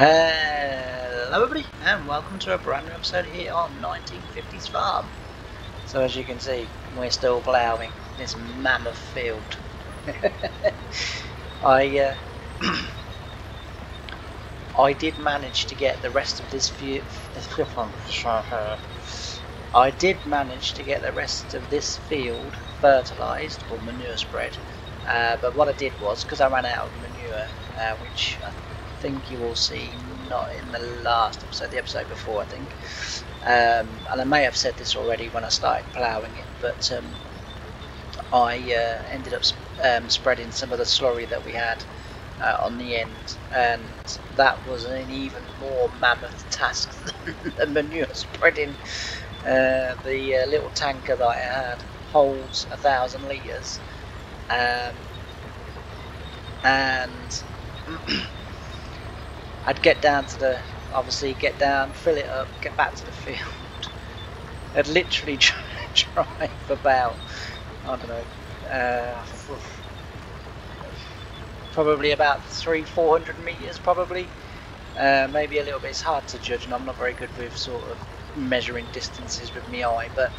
Hello everybody and welcome to a brand new episode here on 1950's farm. So as you can see, we're still ploughing this mammoth field. I I did manage to get the rest of this field. I did manage to get the rest of this field fertilised or manure spread, but what I did was, because I ran out of manure, which I think you will see not in the last episode, the episode before I think, and I may have said this already when I started ploughing it, but I ended up spreading some of the slurry that we had on the end, and that was an even more mammoth task than the manure spreading. The little tanker that I had holds 1,000 litres, and I'd get down to the, obviously get down, fill it up, get back to the field. I'd literally drive about, I don't know, probably about 300-400 meters, probably, maybe a little bit. It's hard to judge, and I'm not very good with sort of measuring distances with my eye, but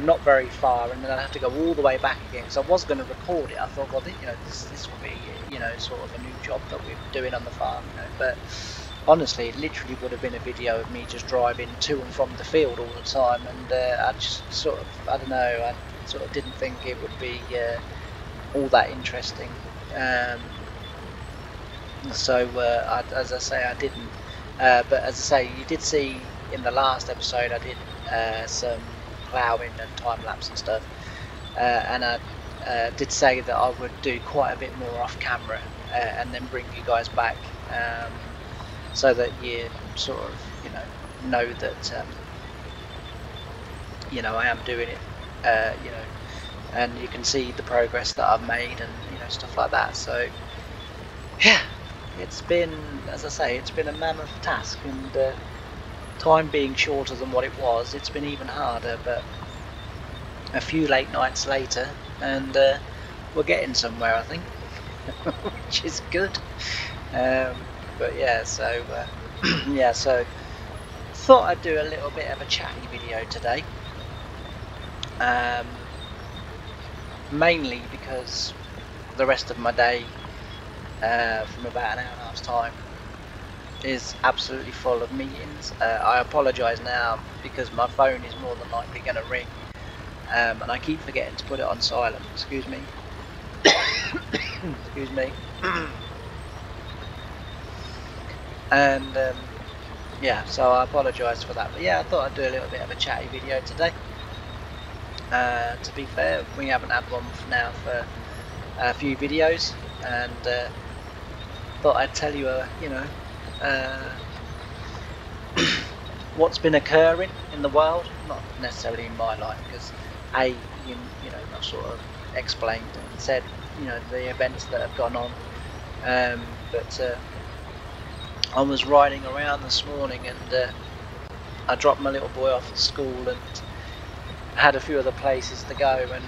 not very far, and then I'd have to go all the way back again because I was going to record it. I thought, well, this will be, sort of a new job that we're doing on the farm, but honestly, it literally would have been a video of me just driving to and from the field all the time, and I just sort of, I don't know, I sort of didn't think it would be all that interesting. So as I say, I didn't, but as I say, you did see in the last episode I did some ploughing and time-lapse and stuff, and I did say that I would do quite a bit more off camera and then bring you guys back, so that you sort of know that I am doing it, and you can see the progress that I've made and stuff like that. So yeah, it's been, as I say, it's been a mammoth task, and time being shorter than what it was, it's been even harder, but a few late nights later, and we're getting somewhere, I think, which is good. But yeah, so yeah, so thought I'd do a little bit of a chatty video today, mainly because the rest of my day, from about an hour and a half's time, is absolutely full of meetings. I apologise now because my phone is more than likely going to ring, and I keep forgetting to put it on silent. Excuse me. Excuse me. And yeah, so I apologise for that. But yeah, I thought I'd do a little bit of a chatty video today. To be fair, we haven't had one now for a few videos, and thought I'd tell you what's been occurring in the world, not necessarily in my life, because I sort of explained and said the events that have gone on, but I was riding around this morning, and I dropped my little boy off at school and had a few other places to go, and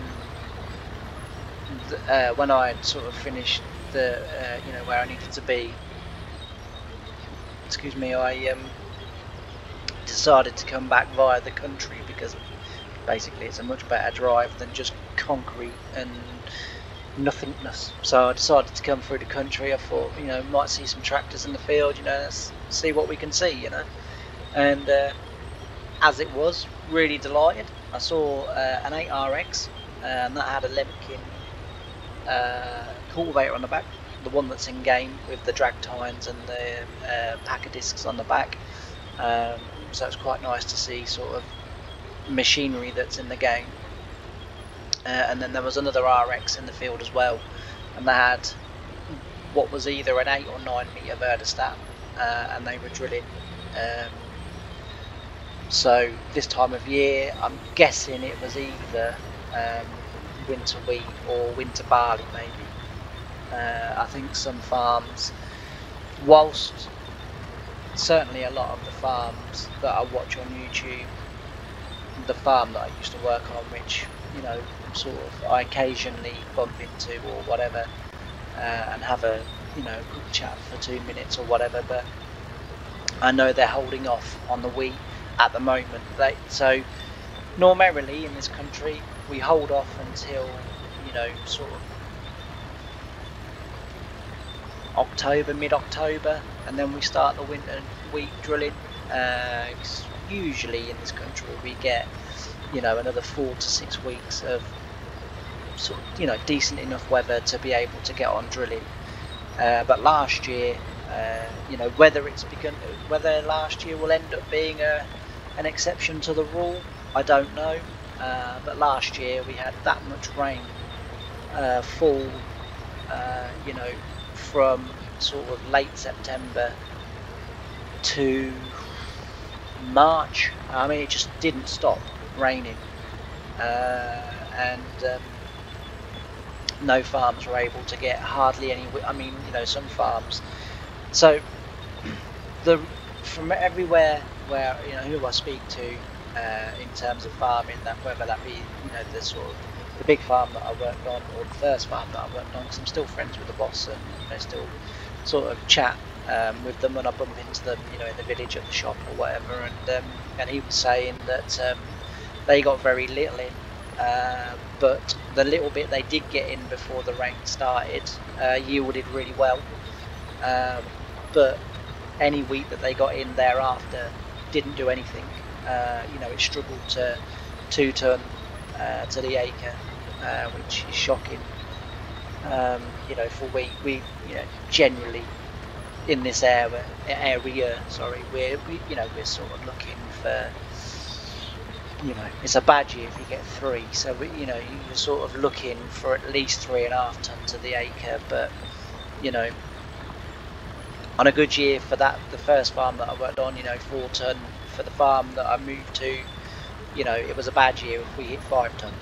when I had sort of finished the where I needed to be, excuse me, I decided to come back via the country, because basically it's a much better drive than just concrete and nothingness. So I decided to come through the country. I thought, might see some tractors in the field, let's see what we can see, and as it was, really delighted. I saw an 8RX, and that had a Lemkin cultivator on the back, the one that's in game with the drag tines and the packer discs on the back, so it's quite nice to see sort of machinery that's in the game. And then there was another RX in the field as well, and they had what was either an 8 or 9 metre verdostat, and they were drilling. So this time of year, I'm guessing it was either winter wheat or winter barley, maybe. I think some farms, whilst certainly a lot of the farms that I watch on YouTube, the farm that I used to work on, which sort of I occasionally bump into or whatever, and have a good chat for 2 minutes or whatever, but I know they're holding off on the wheat at the moment. So normally in this country we hold off until, you know, sort of October, mid-October, and then we start the winter wheat drilling. Usually in this country we get, you know, another 4 to 6 weeks of sort of, you know, decent enough weather to be able to get on drilling. But last year, you know, whether last year will end up being an exception to the rule, I don't know. But last year we had that much rain fall, you know, from sort of late September to March. I mean, it just didn't stop raining, and no farms were able to get hardly any. I mean, you know, some farms. So from everywhere where, you know, who I speak to in terms of farming, that whether that be, you know, the sort of the big farm that I worked on or the first farm that I worked on, because I'm still friends with the boss and, you know, still sort of chat with them when I bump into them, you know, in the village at the shop or whatever, and he was saying that they got very little in, but the little bit they did get in before the rain started yielded really well, but any wheat that they got in thereafter didn't do anything. You know, it struggled to 2 ton to the acre, which is shocking. You know, for wheat, we, you know, generally in this area, sorry, you know, we're sort of looking for, you know, it's a bad year if you get 3, so you know, you're sort of looking for at least 3.5 ton to the acre. But, you know, on a good year for that, the first farm that I worked on, you know, 4 ton. For the farm that I moved to, you know, it was a bad year if we hit 5 ton.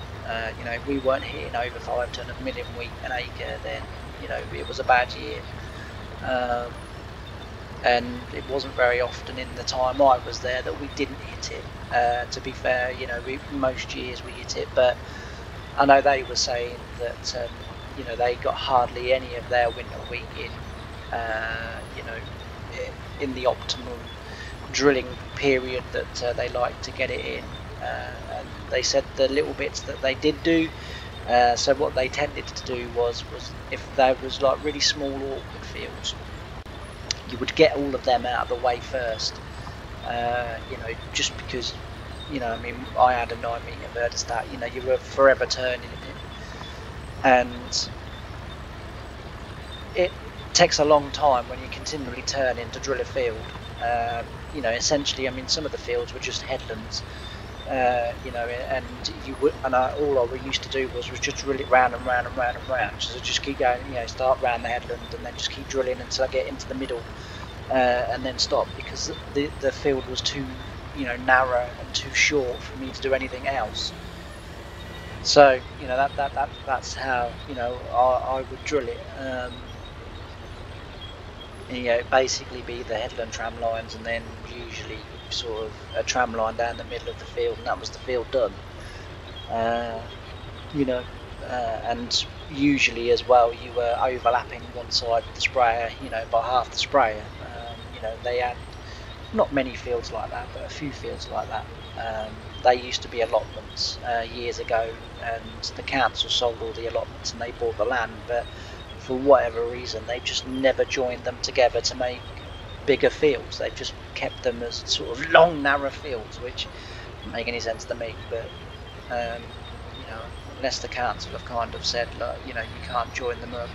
You know, if we weren't hitting over 5 ton of milling wheat an acre, then, you know, it was a bad year. And it wasn't very often in the time I was there that we didn't hit it. To be fair, you know, most years we hit it, but I know they were saying that, you know, they got hardly any of their winter wheat in, you know, in the optimum drilling period that they like to get it in. And they said the little bits that they did do, so what they tended to do was if there was like really small awkward fields, you would get all of them out of the way first, you know, just because, you know, I mean, I had a 9-metre vertistat, you know, you were forever turning it, and it takes a long time when you continually turning to drill a field. You know, essentially, I mean, some of the fields were just headlands, you know, and all I used to do was just drill it round and round and round and round. So just keep going, you know, start round the headland and then just keep drilling until I get into the middle, and then stop, because the field was too, you know, narrow and too short for me to do anything else. So, you know, that's how, you know, I would drill it. You know, basically be the headland tram lines, and then usually sort of a tram line down the middle of the field, and that was the field done. You know, and usually as well you were overlapping one side of the sprayer, you know, by half the sprayer. You know, they had not many fields like that, but a few fields like that. They used to be allotments years ago, and the council sold all the allotments and they bought the land, but for whatever reason they've just never joined them together to make bigger fields. They've just kept them as sort of long, narrow fields, which doesn't make any sense to me. But you know, unless the council have kind of said, look, you know, you can't join them up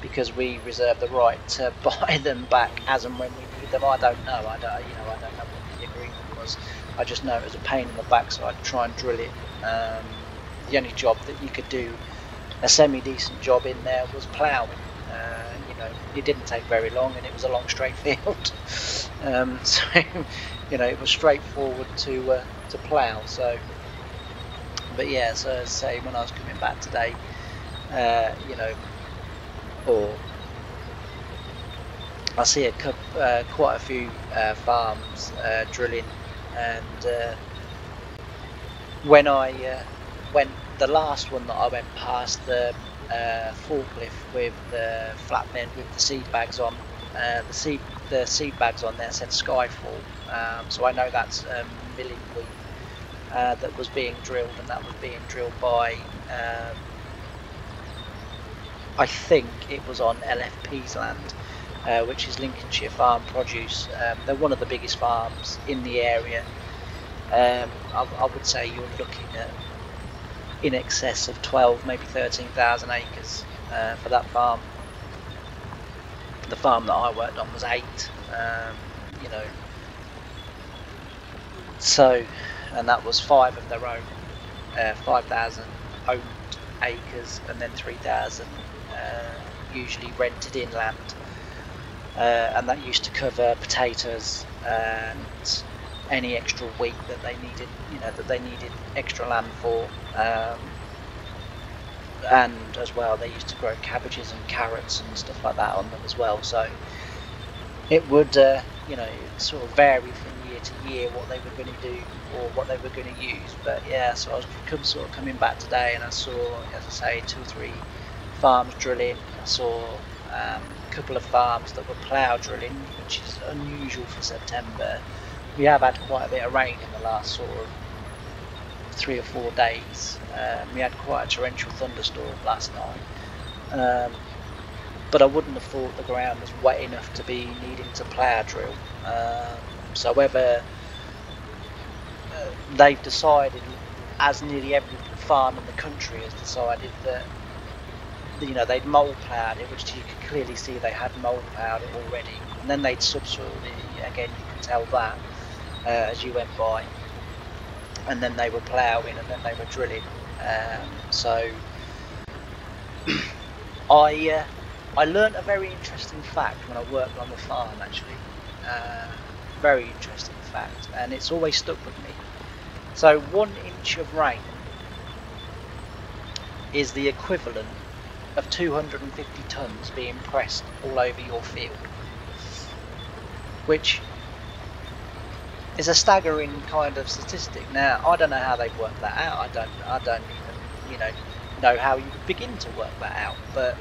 because we reserve the right to buy them back as and when we need them. I don't know. I don't know what the agreement was. I just know it was a pain in the backside to try and drill it. The only job that you could do, a semi-decent job in there, was ploughing. You know, it didn't take very long, and it was a long straight field. So, you know, it was straightforward to plough. So, but yeah, so as I say, when I was coming back today, you know, or I see quite a few farms drilling, and when I went, the last one that I went past, the forklift with the flatbed with the seed bags on, the seed bags on there said Skyfall, so I know that's milling wheat that was being drilled, and that was being drilled by I think it was on LFP's land, which is Lincolnshire Farm Produce. They're one of the biggest farms in the area. I would say you're looking at in excess of 12, maybe 13,000 acres for that farm. The farm that I worked on was 8, you know. So, and that was 5 of their own, 5,000 owned acres, and then 3,000 usually rented in land. And that used to cover potatoes and any extra wheat that they needed, that they needed extra land for. And as well, they used to grow cabbages and carrots and stuff like that on them as well. So it would, sort of vary from year to year what they were going to do or what they were going to use. But yeah, so I was sort of coming back today, and I saw, as I say, 2 or 3 farms drilling. I saw a couple of farms that were plough drilling, which is unusual for September. We have had quite a bit of rain in the last sort of 3 or 4 days. We had quite a torrential thunderstorm last night, but I wouldn't have thought the ground was wet enough to be needing to plough drill. So whether they've decided, as nearly every farm in the country has decided, that they'd mole ploughed it, which you could clearly see they had mole ploughed it already, and then they'd subsoiled it. Again, you can tell that as you went by, and then they were ploughing, and then they were drilling. So I learnt a very interesting fact when I worked on the farm, actually. Very interesting fact, and it's always stuck with me. So 1 inch of rain is the equivalent of 250 tons being pressed all over your field, which is a staggering kind of statistic. Now, I don't know how they've worked that out. I don't even know how you would begin to work that out. But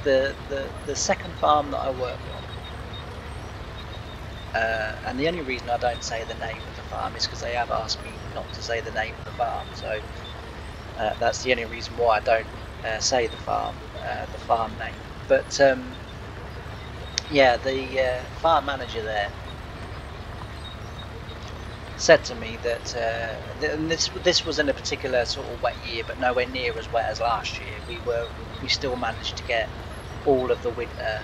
the second farm that I worked on, and the only reason I don't say the name of the farm is because they have asked me not to say the name of the farm. So that's the only reason why I don't say the farm name. But yeah, the farm manager there said to me that and this was in a particular sort of wet year, but nowhere near as wet as last year. We still managed to get all of the winter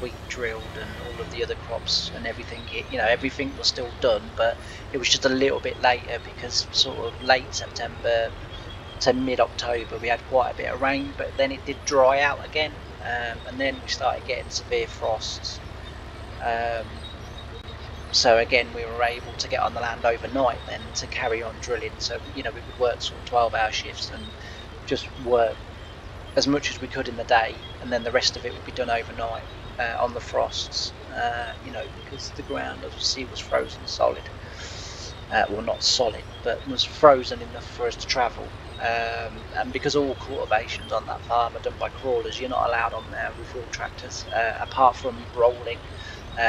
wheat drilled and all of the other crops and everything. Everything was still done, but it was just a little bit later because sort of late September to mid-October we had quite a bit of rain, but then it did dry out again, and then we started getting severe frosts. So again, we were able to get on the land overnight then to carry on drilling. So we would work sort of 12-hour shifts and just work as much as we could in the day, and then the rest of it would be done overnight on the frosts. Because the ground obviously was frozen solid. Well, not solid, but was frozen enough for us to travel. And because all cultivations on that farm are done by crawlers, you're not allowed on there with wheel tractors, apart from rolling.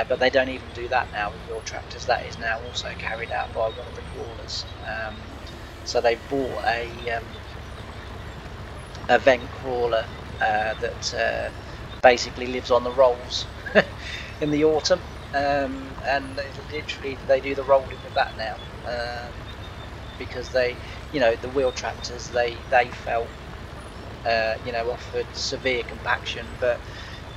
But they don't even do that now with wheel tractors. That is now also carried out by one of the crawlers. So they've bought a vent crawler that basically lives on the rolls in the autumn, and literally they do the rolling with that now, because the wheel tractors they felt offered severe compaction. But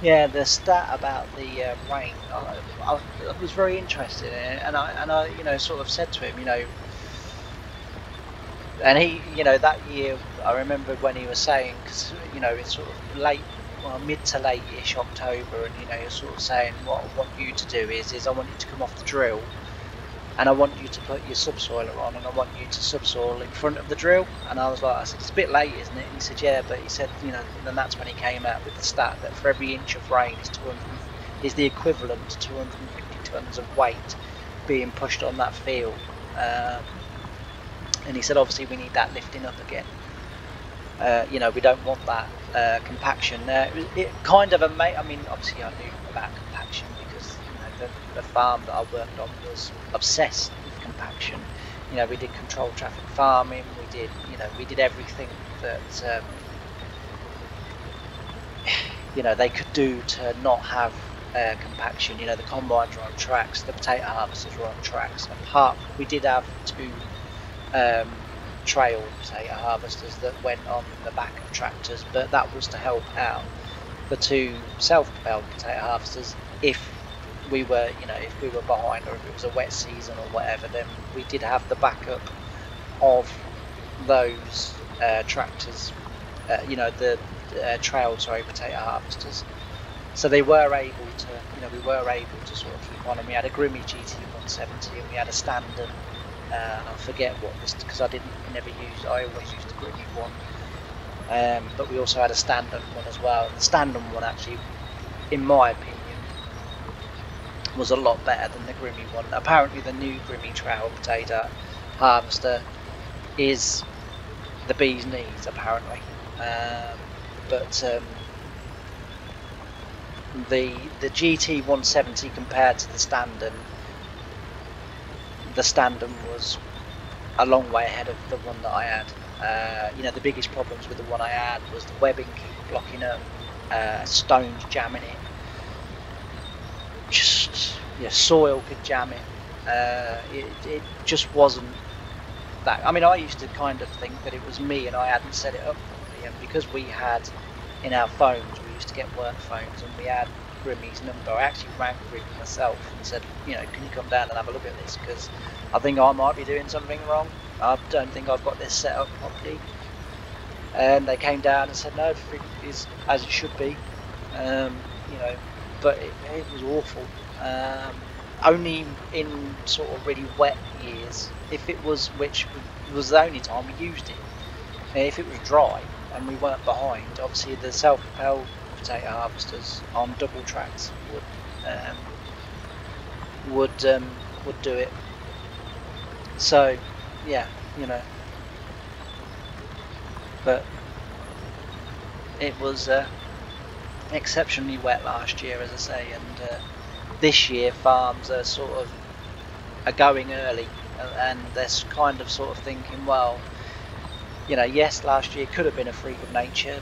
yeah, the stat about the rain, I was very interested in it, and I sort of said to him, and he, that year I remembered when he was saying, because it's sort of mid to late-ish October, and you're sort of saying, what I want you to do is I want you to come off the drill, and I want you to put your subsoiler on, and I want you to subsoil in front of the drill. And I said, it's a bit late, isn't it? And he said, yeah, but he said, and that's when he came out with the stat that for every inch of rain is the equivalent to 250 tons of weight being pushed on that field. And he said, obviously we need that lifting up again. You know, we don't want that compaction. It kind of I mean, obviously I knew about compaction because, you know, the farm that I worked on was obsessed with compaction. You know, we did controlled traffic farming. We did, you know, we did everything that you know, they could do to not have compaction. You know, the combines were on tracks, the potato harvesters were on tracks. Apart, we did have two trail potato harvesters that went on the back of tractors, but that was to help out the two self-propelled potato harvesters if we were, you know, if we were behind or if it was a wet season or whatever. Then we did have the backup of those tractors, you know, the trail, sorry, potato harvesters. So they were able to, you know, we were able to sort of keep on. And we had a Grimmy GT 170 and we had a Standen, and I forget what this, because I always used the Grimmy one. But we also had a Standen one as well. And the Standen one actually, in my opinion, was a lot better than the Grimmy one. Apparently the new Grimmy trail potato harvester is the bee's knees, apparently. But the GT 170 compared to the Standen was a long way ahead of the one that I had. You know, the biggest problems with the one I had was the webbing keep blocking up, stones jamming it, just, yeah, soil could jam it. It just wasn't that. I mean, I used to kind of think that it was me and I hadn't set it up properly, and because we had in our phones, we used to get work phones, and we had Grimmy's number. I actually rang Grimmy myself and said, you know, can you come down and have a look at this, because I think I might be doing something wrong. I don't think I've got this set up properly. And they came down and said, no, everything is as it should be. You know, but it was awful. Only in sort of really wet years, if it was, which was the only time we used it. If it was dry and we weren't behind, obviously the self-propelled potato harvesters on double tracks would do it. So yeah, you know, but it was exceptionally wet last year, as I say, and this year farms are sort of going early, and they're kind of sort of thinking, well, you know, yes, last year could have been a freak of nature,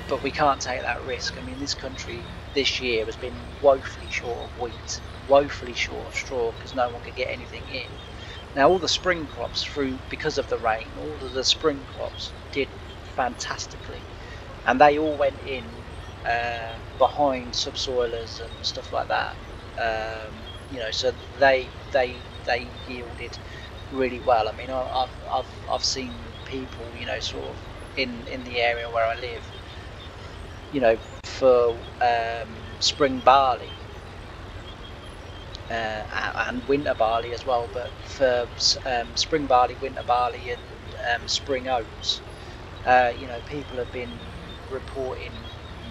but we can't take that risk. I mean, this country this year has been woefully short of wheat, woefully short of straw, because no one could get anything in. Now, all the spring crops through, because of the rain, all of the spring crops did fantastically, and they all went in behind subsoilers and stuff like that. You know, so they yielded really well. I mean, I've seen people, you know, sort of in the area where I live, you know, for spring barley and winter barley as well, but for spring barley, winter barley, and spring oats, you know, people have been reporting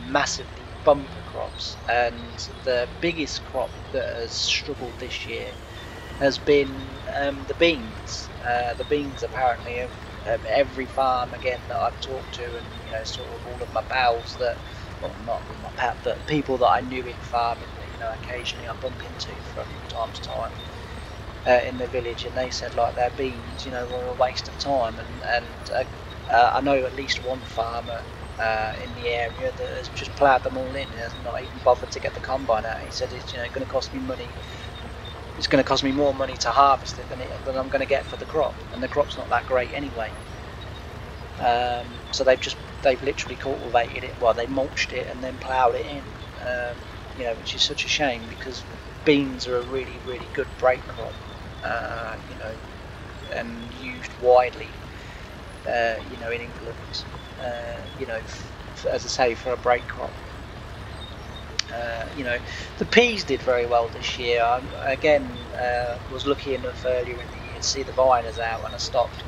massively bumper crops, and the biggest crop that has struggled this year has been the beans. The beans, apparently, every farm again that I've talked to, and, you know, sort of all of my pals that, well, not my pal, but people that I knew in farming, you know, occasionally I bump into from time to time in the village, and they said, like, their beans, you know, were a waste of time, and I know at least one farmer in the area that has just ploughed them all in and has not even bothered to get the combine out. He said, it's, you know, going to cost me money. It's going to cost me more money to harvest it than I'm going to get for the crop, and the crop's not that great anyway. So they've literally cultivated it, well, they mulched it and then ploughed it in, you know, which is such a shame, because beans are a really, really good break crop, you know, and used widely, you know, in England, you know, as I say, for a break crop. You know, the peas did very well this year. I again was lucky enough earlier in the year to see the viners out, and I stopped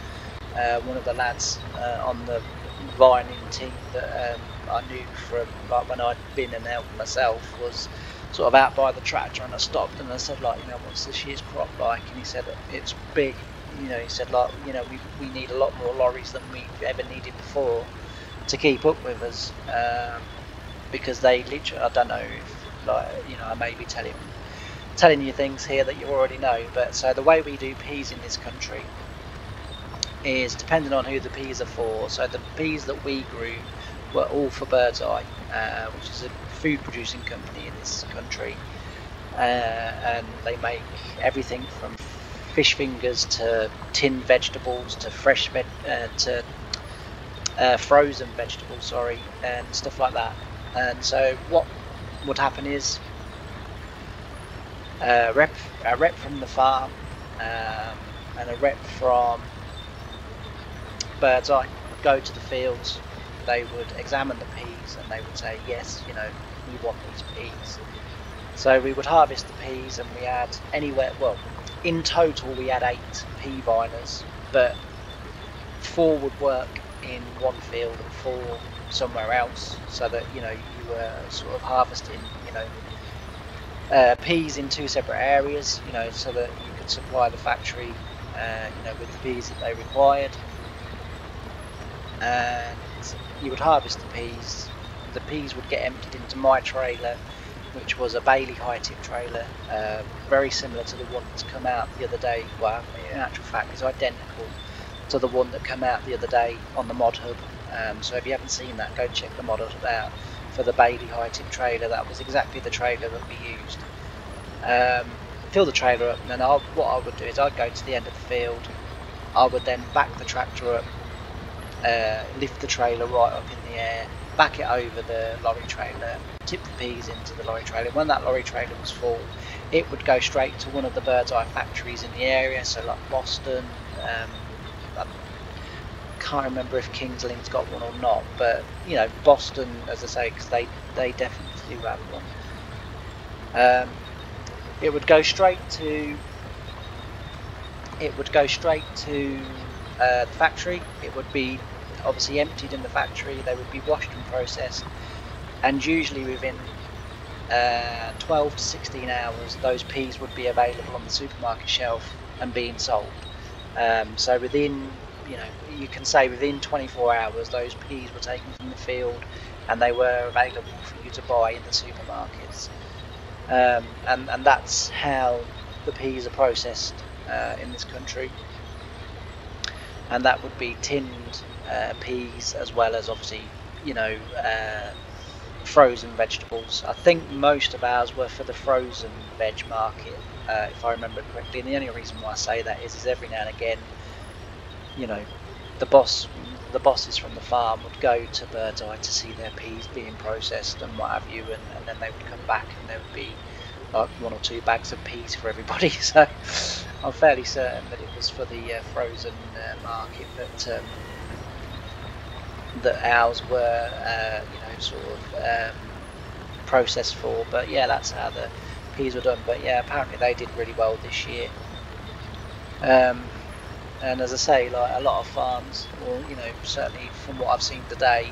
one of the lads on the vining team that I knew from, like, when I'd been and helped myself, was sort of out by the tractor, and I stopped and I said, like, you know, what's this year's crop like? And he said, it's big. You know, he said, like, you know, we need a lot more lorries than we've ever needed before. to keep up with us, because they literally, I don't know if, like, I may be telling you things here that you already know, but so the way we do peas in this country is depending on who the peas are for. So the peas that we grew were all for Bird's Eye, which is a food producing company in this country, and they make everything from fish fingers to tinned vegetables to fresh to frozen vegetables, sorry, and stuff like that. And so what would happen is a rep from the farm, and a rep from Bird's Eye would go to the fields. They would examine the peas and they would say, yes, we want these peas. So we would harvest the peas, and we had in total we had 8 pea viners, but 4 would work in one field and 4 somewhere else, so that you were sort of harvesting peas in 2 separate areas, so that you could supply the factory with the peas that they required. And you would harvest the peas. The peas would get emptied into my trailer, which was a Bailey high tip trailer, very similar to the one that's come out the other day. Well, in actual fact, it's identical to the one that came out the other day on the Mod Hub. So if you haven't seen that, go check the Mod Hub out for the Bailey high tip trailer. That was exactly the trailer that we used. Fill the trailer up, and then what I would do is I'd go to the end of the field. I would then back the tractor up, lift the trailer right up in the air, back it over the lorry trailer, tip the peas into the lorry trailer. When that lorry trailer was full, it would go straight to one of the Bird's Eye factories in the area, so like Boston. I can't remember if Kings Lynn's got one or not, but Boston, as I say, because they definitely do have one. It would go straight to the factory. It would be obviously emptied in the factory. They would be washed and processed, and usually within 12 to 16 hours those peas would be available on the supermarket shelf and being sold. So within, you can say within 24 hours those peas were taken from the field and they were available for you to buy in the supermarkets. And that's how the peas are processed in this country. And that would be tinned peas, as well as obviously frozen vegetables. I think most of ours were for the frozen veg market, if I remember correctly. And the only reason why I say that is every now and again, the bosses from the farm would go to Bird's Eye to see their peas being processed and what have you, and then they would come back and there would be like 1 or 2 bags of peas for everybody. So I'm fairly certain that it was for the frozen market that ours were sort of processed for. But yeah, that's how the peas were done. But yeah, apparently they did really well this year. And as I say, like a lot of farms, or certainly from what I've seen today,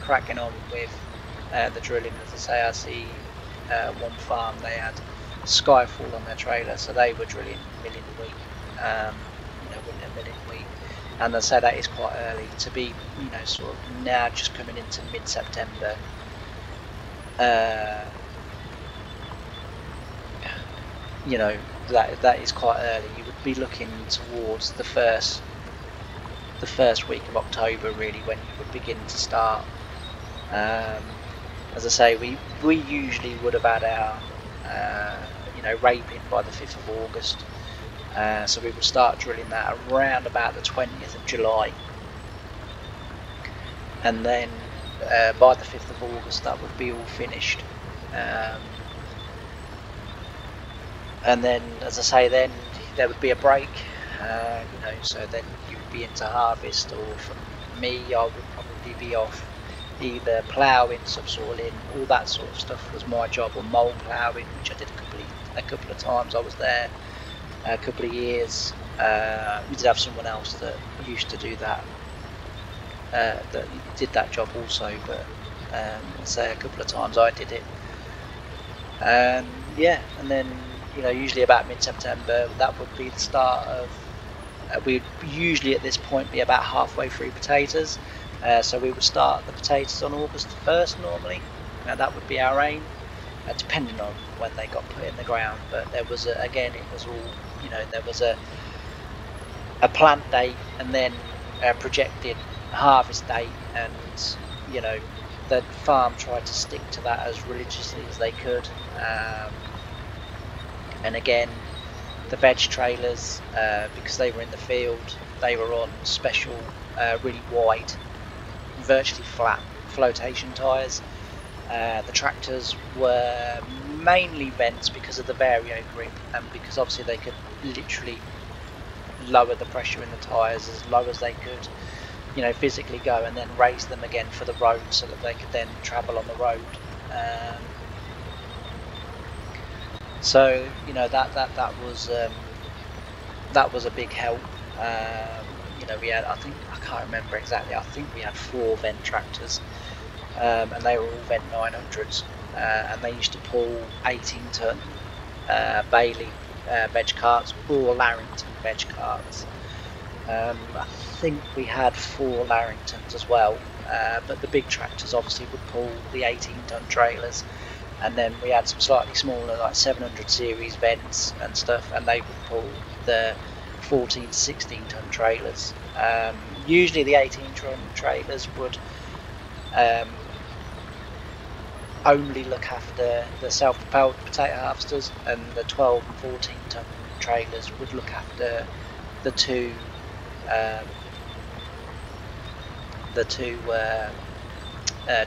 cracking on with the drilling. As I see one farm, they had Skyfall on their trailer, so they were drilling milling wheat, winter milling wheat. And as I say, that is quite early to be, sort of now just coming into mid-September. That is quite early. You would be looking towards the first week of October, really, when you would begin to start. As I say, we usually would have had our raping by the 5th of August. So we would start drilling that around about the 20th of July, and then by the 5th of August that would be all finished. And then, as I say, then there would be a break, so then you would be into harvest, or from me, I would probably be off either ploughing, subsoiling, all that sort of stuff was my job, or mole ploughing, which I did a couple of times. I was there a couple of years. We did have someone else that used to do that, that did that job also, but say a couple of times I did it. And yeah, and then usually about mid-September, that would be the start of, we'd usually at this point be about halfway through potatoes. So we would start the potatoes on August the 1st normally. That would be our aim, depending on when they got put in the ground. But there was again, it was all, there was a plant date and then a projected harvest date, and the farm tried to stick to that as religiously as they could. And again, the veg trailers, because they were in the field, they were on special, really wide, virtually flat flotation tyres. The tractors were mainly vents because of the vario grip, and because obviously they could literally lower the pressure in the tyres as low as they could, physically go, and then raise them again for the road so that they could then travel on the road. So that was a big help. We had, I can't remember exactly, I think we had 4 vent tractors, and they were all vent 900s, and they used to pull 18-ton Bailey veg carts or Larrington veg carts. I think we had 4 Larringtons as well, but the big tractors obviously would pull the 18-ton trailers, and then we had some slightly smaller, like 700 series vents and stuff, and they would pull the 14 to 16-ton trailers. Usually the 18-ton trailers would only look after the self-propelled potato harvesters, and the 12 and 14-ton trailers would look after the two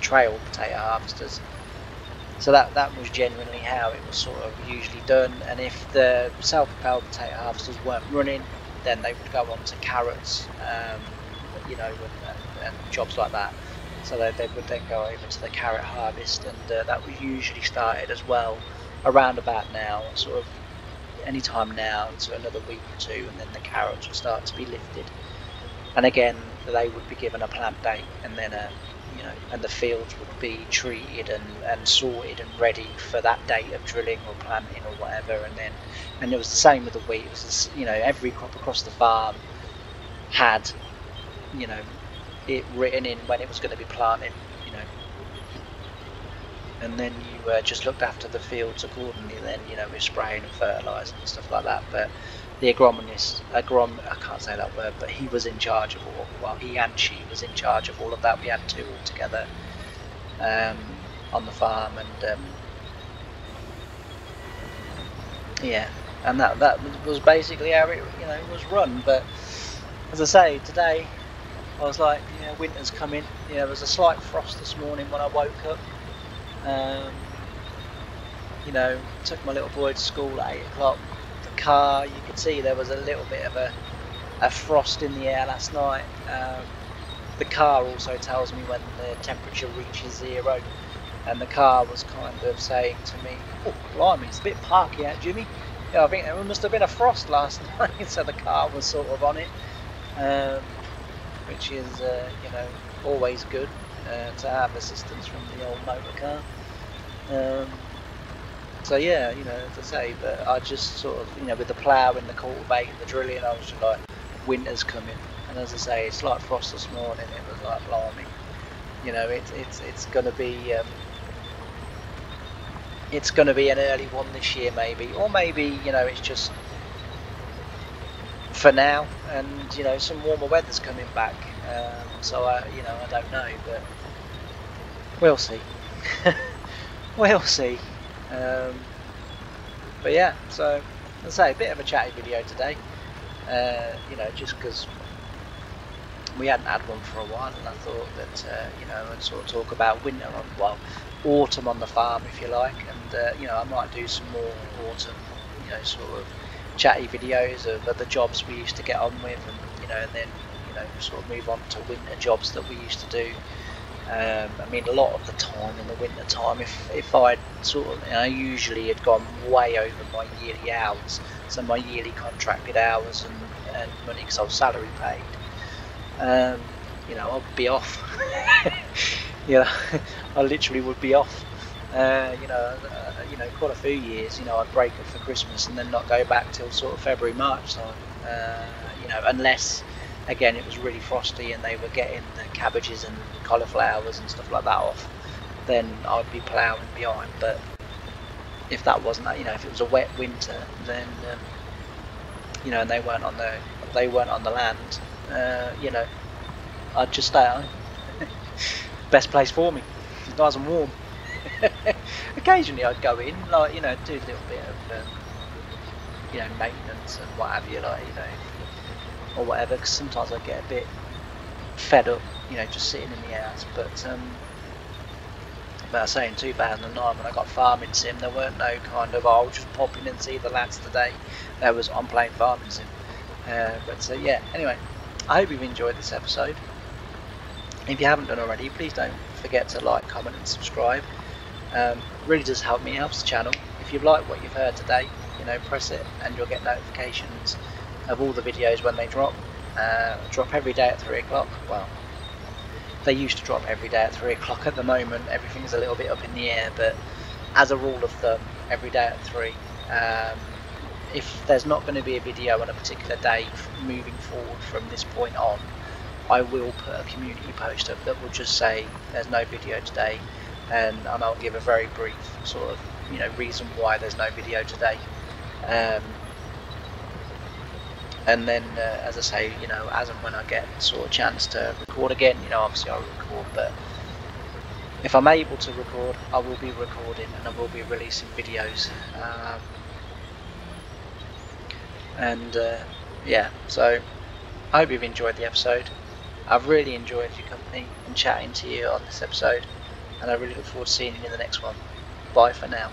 trail potato harvesters. So that was generally how it was sort of usually done. And if the self-propelled potato harvesters weren't running, then they would go on to carrots, and jobs like that. So they would then go over to the carrot harvest, and that was usually started as well around about now, sort of any time now, so another week or two, and then the carrots would start to be lifted. And again, they would be given a plant date, and then and the fields would be treated and sorted and ready for that date of drilling or planting or whatever. And it was the same with the wheat. It was every crop across the farm had it written in when it was going to be planted, and then you just looked after the fields accordingly. Then with spraying and fertilising and stuff like that. But the agronomist, I can't say that word, but he was in charge of all. Well, he and she was in charge of all of that. We had 2 altogether on the farm, and and that was basically how it was run. But as I say, today I was like, winter's coming. There was a slight frost this morning when I woke up. Took my little boy to school at 8 o'clock. The car, you could see there was a little bit of a frost in the air last night. The car also tells me when the temperature reaches 0, and the car was kind of saying to me, "Oh, blimey, it's a bit parky out, Jimmy. I think there must have been a frost last night." So the car was sort of on it, which is always good to have assistance from the old motor car. So yeah, as I say, but I just sort of, with the ploughing, the cultivating, the drilling, I was just like, winter's coming. And as I say, it's like frost this morning. It was like, blimey, it's gonna be an early one this year, maybe, or maybe it's just for now, and some warmer weather's coming back. So I don't know, but we'll see. We'll see. But yeah, so as I say, a bit of a chatty video today, just because we hadn't had one for a while, and I thought that I'd sort of talk about winter autumn on the farm, if you like, and I might do some more autumn, sort of chatty videos of the jobs we used to get on with, and then sort of move on to winter jobs that we used to do. I mean, a lot of the time in the winter time, if I'd sort of, usually had gone way over my yearly hours, so my yearly contracted hours and money, because I was salary paid, I'd be off. I literally would be off. Quite a few years, I'd break up for Christmas and then not go back till sort of February, March time. again it was really frosty and they were getting the cabbages and cauliflowers and stuff like that off, then I'd be ploughing behind. But if that wasn't that, if it was a wet winter, then and they weren't on the land, I'd just stay at home. Best place for me. It's nice and warm. Occasionally I'd go in, do a little bit of maintenance and what have you, or whatever, because sometimes I get a bit fed up, just sitting in the house. But I say in 2009 when I got farming sim, there weren't no kind of, I'll just pop in and see the lads today. There was, I'm playing farming sim. Yeah, anyway, I hope you've enjoyed this episode. If you haven't done already, please don't forget to like, comment and subscribe. Really does help me, helps the channel. If you've liked what you've heard today, press it and you'll get notifications of all the videos when they drop. Drop every day at 3 o'clock. Well, they used to drop every day at 3 o'clock. At the moment everything's a little bit up in the air, but as a rule of thumb, every day at 3. If there's not going to be a video on a particular day moving forward from this point on, I will put a community post up that will just say there's no video today, and I'll give a very brief sort of reason why there's no video today. And then as I say, as and when I get sort of chance to record again, obviously I'll record, but if I'm able to record, I will be recording and I will be releasing videos. Yeah, so I hope you've enjoyed the episode. I've really enjoyed your company and chatting to you on this episode, and I really look forward to seeing you in the next one. Bye for now.